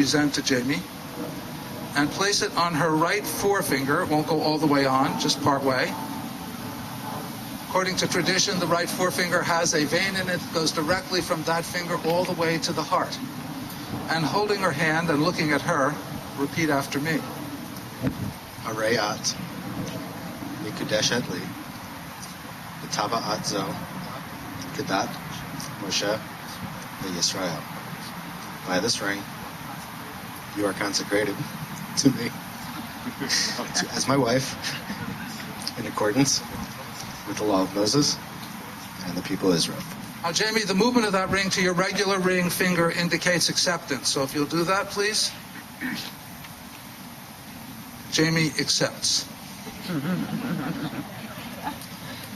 present to Jamie, and place it on her right forefinger. It won't go all the way on, just part way. According to tradition, the right forefinger has a vein in it that goes directly from that finger all the way to the heart. And holding her hand and looking at her, repeat after me. Harayat, Mikudeshet li, B'tava'at zo, Kedat, Moshe, Yisrael. By this ring, you are consecrated to me as my wife, in accordance with the law of Moses and the people of Israel. Now, Jamie, the movement of that ring to your regular ring finger indicates acceptance. So if you'll do that, please. Jamie accepts.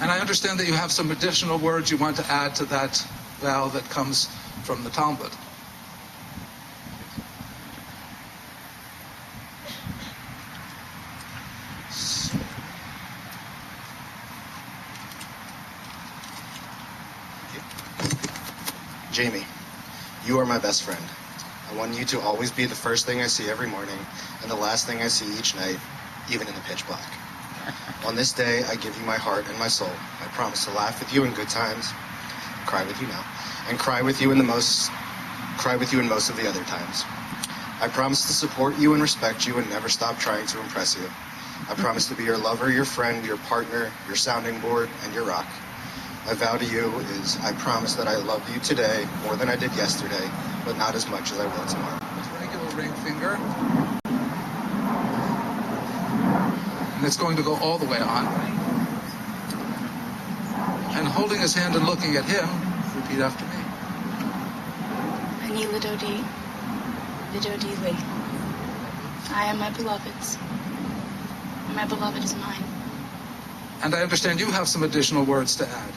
And I understand that you have some additional words you want to add to that vow that comes from the Talmud. Jamie, you are my best friend. I want you to always be the first thing I see every morning and the last thing I see each night, even in the pitch black. On this day, I give you my heart and my soul. I promise to laugh with you in good times, cry with you now, and cry with you in most of the other times. I promise to support you and respect you and never stop trying to impress you. I promise to be your lover, your friend, your partner, your sounding board, and your rock. My vow to you is I promise that I love you today more than I did yesterday, but not as much as I will tomorrow. Regular ring finger. And it's going to go all the way on. And holding his hand and looking at him, repeat after me. Ani Lidodi, Lidodi Li. I am my beloved's, and my beloved is mine. And I understand you have some additional words to add.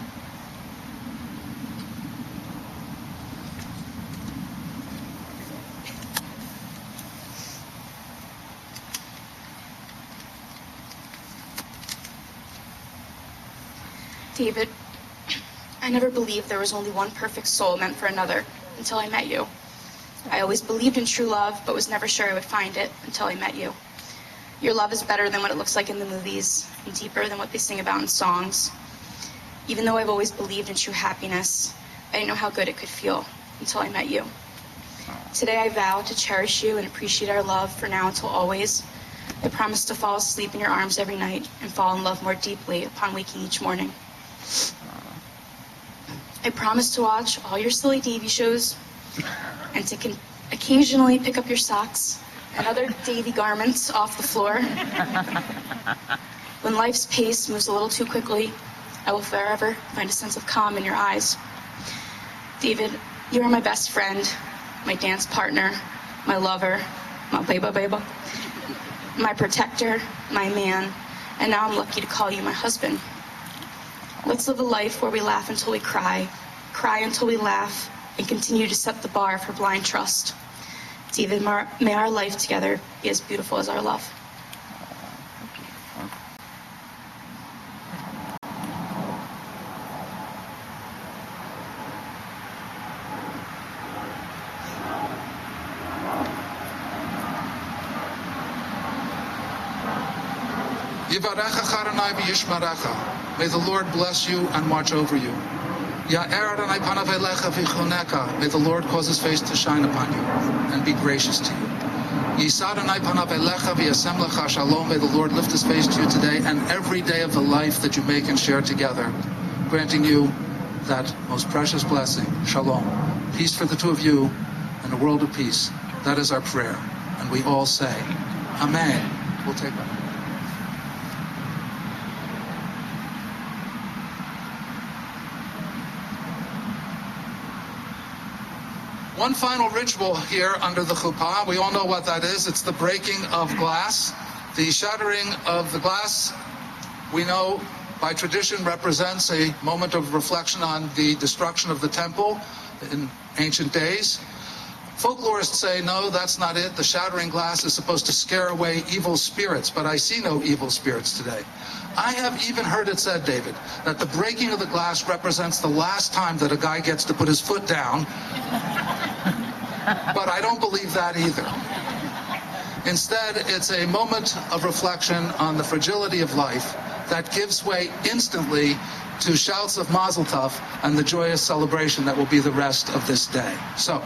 David, I never believed there was only one perfect soul meant for another until I met you. I always believed in true love, but was never sure I would find it until I met you. Your love is better than what it looks like in the movies, and deeper than what they sing about in songs. Even though I've always believed in true happiness, I didn't know how good it could feel until I met you. Today I vow to cherish you and appreciate our love for now until always. I promise to fall asleep in your arms every night and fall in love more deeply upon waking each morning. I promise to watch all your silly TV shows and to occasionally pick up your socks and other Davy garments off the floor. When life's pace moves a little too quickly, I will forever find a sense of calm in your eyes. David, you are my best friend, my dance partner, my lover, my beba, my protector, my man, and now I'm lucky to call you my husband. Let's live a life where we laugh until we cry until we laugh, and continue to set the bar for blind trust. David, may our life together be as beautiful as our love. May the Lord bless you and watch over you. May the Lord cause his face to shine upon you and be gracious to you. May the Lord lift his face to you today and every day of the life that you make and share together, granting you that most precious blessing, shalom, peace for the two of you and a world of peace. That is our prayer. And we all say, Amen. We'll take that. One final ritual here under the chuppah. We all know what that is. It's the breaking of glass. The shattering of the glass, we know by tradition, represents a moment of reflection on the destruction of the temple in ancient days. Folklorists say, no, that's not it. The shattering glass is supposed to scare away evil spirits, but I see no evil spirits today. I have even heard it said, David, that the breaking of the glass represents the last time that a guy gets to put his foot down But I don't believe that either. Instead, it's a moment of reflection on the fragility of life that gives way instantly to shouts of Mazel Tov and the joyous celebration that will be the rest of this day. So.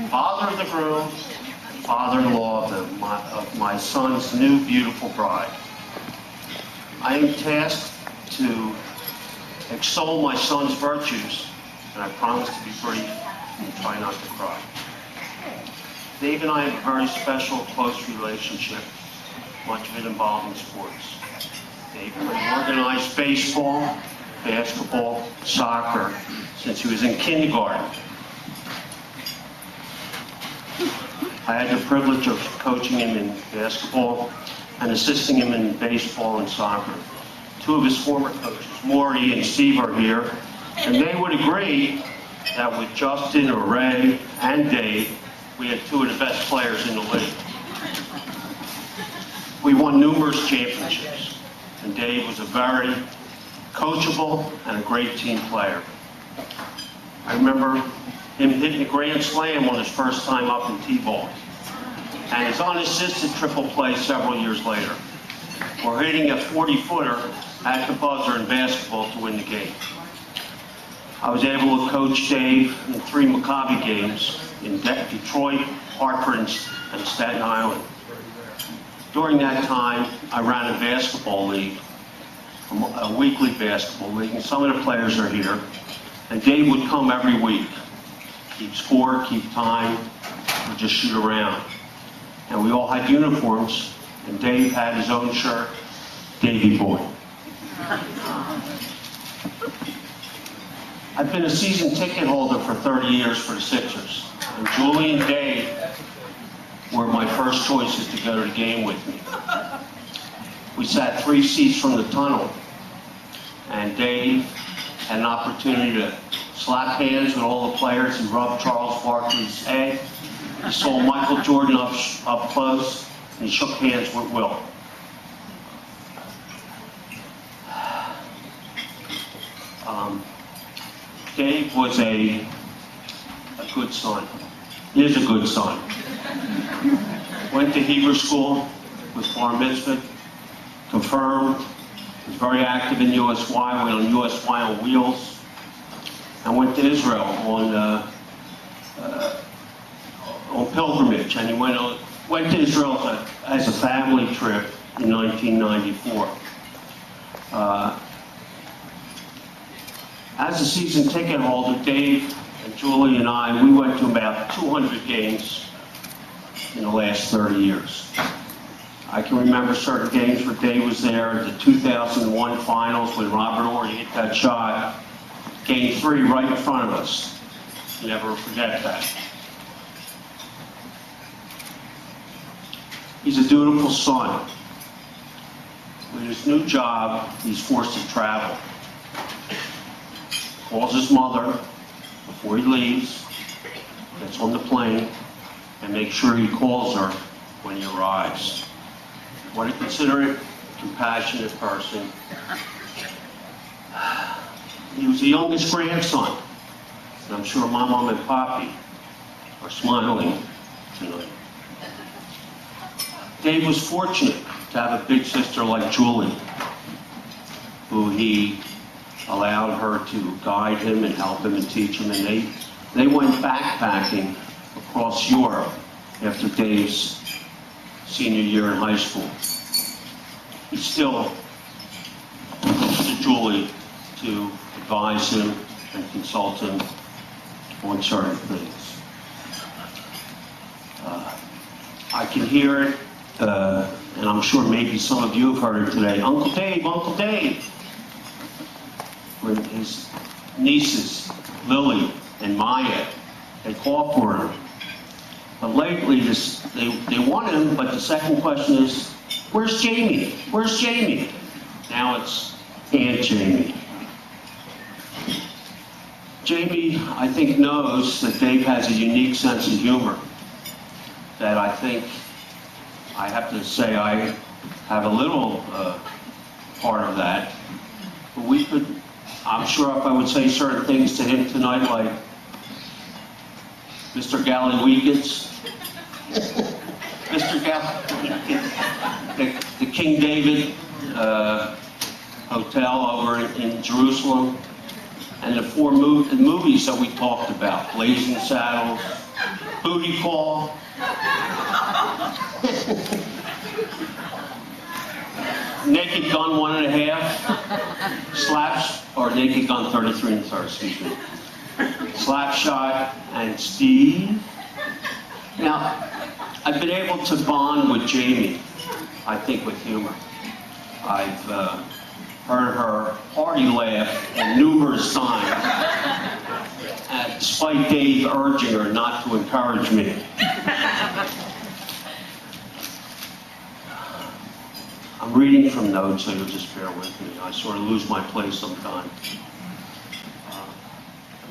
father of the groom, father-in-law of my son's new beautiful bride. I am tasked to extol my son's virtues, and I promise to be brief and try not to cry. Dave and I have a very special, close relationship, much of it involved in sports. Dave organized baseball, basketball, soccer since he was in kindergarten. I had the privilege of coaching him in basketball and assisting him in baseball and soccer. Two of his former coaches, Maury and Steve, are here, and they would agree that with Justin, or Ray, and Dave, we had two of the best players in the league. We won numerous championships, and Dave was a very coachable and a great team player. I remember him hitting a grand slam on his first time up in T-ball, and his unassisted triple play several years later, or hitting a 40-footer at the buzzer in basketball to win the game. I was able to coach Dave in 3 Maccabi games in Detroit, Hartford, and Staten Island. During that time, I ran a basketball league, a weekly basketball league, and some of the players are here. And Dave would come every week, keep score, keep time, or just shoot around. And we all had uniforms, and Dave had his own shirt, Davey Boy. I've been a season ticket holder for 30 years for the Sixers, and Julie and Dave were my first choices to go to the game with me. We sat 3 seats from the tunnel, and Dave had an opportunity to slap hands with all the players. He rubbed Charles Barkley's head. He saw Michael Jordan up close, and he shook hands with Will. Dave was a good son. He is a good son. Went to Hebrew school with bar mitzvah, confirmed, was very active in USY, went on USY on wheels, and went to Israel on pilgrimage. And he went to Israel as a family trip in 1994. As a season ticket holder, Dave and Julie and I, we went to about 200 games in the last 30 years. I can remember certain games where Dave was there, the 2001 finals when Robert Horry hit that shot, Game 3 right in front of us. Never forget that. He's a dutiful son. With his new job, he's forced to travel. Calls his mother before he leaves, gets on the plane, and makes sure he calls her when he arrives. What a considerate, compassionate person. He was the youngest grandson, and I'm sure my mom and Poppy are smiling tonight. Dave was fortunate to have a big sister like Julie, who he allowed her to guide him and help him and teach him, and they went backpacking across Europe after Dave's senior year in high school. He still looks to Julie to advise him and consult him on certain things. I can hear it, and I'm sure maybe some of you have heard it today. Uncle Dave, Uncle Dave. When his nieces, Lily and Maya, they call for him. But lately, they want him, but the second question is, where's Jamie? Where's Jamie? Now it's Aunt Jamie. Jamie, I think, knows that Dave has a unique sense of humor that I think, I have to say, I have a little part of that. But we could, I'm sure if I would say certain things to him tonight, like, Mr. Gallowikis, Mr. Gallowikis, the King David Hotel over in Jerusalem, and the 4 movies that we talked about, Blazing Saddles, booty call. Naked Gun 1.5, slaps, or Naked Gun 33 1/3, excuse me. Slap Shot, and Steve. Now, I've been able to bond with Jamie, I think, with humor. I've heard her hearty laugh numerous times, despite Dave urging her not to encourage me. I'm reading from notes, so you'll just bear with me. I sort of lose my place sometimes.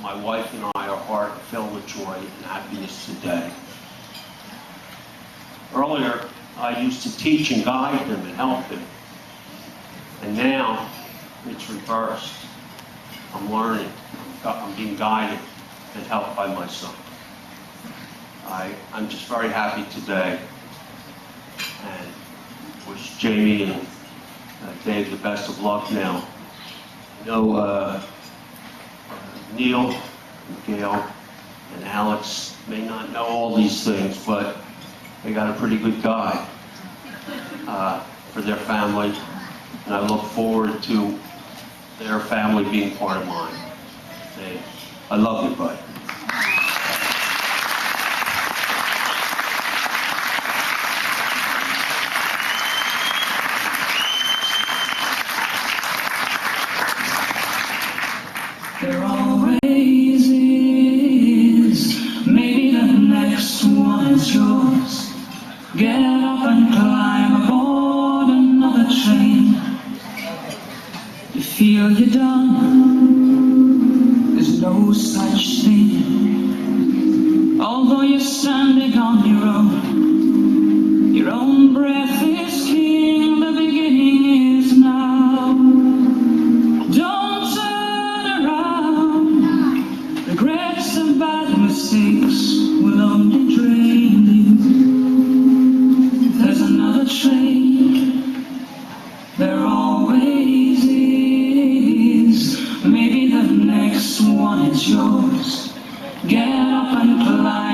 My wife and I are heart-filled with joy and happiness today. Earlier, I used to teach and guide him and help him. And now, it's reversed. I'm learning. I'm being guided and helped by my son. I'm just very happy today. And wish Jamie and Dave the best of luck now. Neil, Gail, and Alex may not know all these things, but they got a pretty good guy for their family, and I look forward to their family being part of mine. I love you, bud. There always is. Maybe the next one is yours. Get up and climb aboard another train. You feel you're done. There's no such thing. Although you're standing on your own breath is king. The beginning is now. Don't turn around. Regrets and bad mistakes will only drain you. There's another train. There always is. Maybe the next one is yours. Get up and climb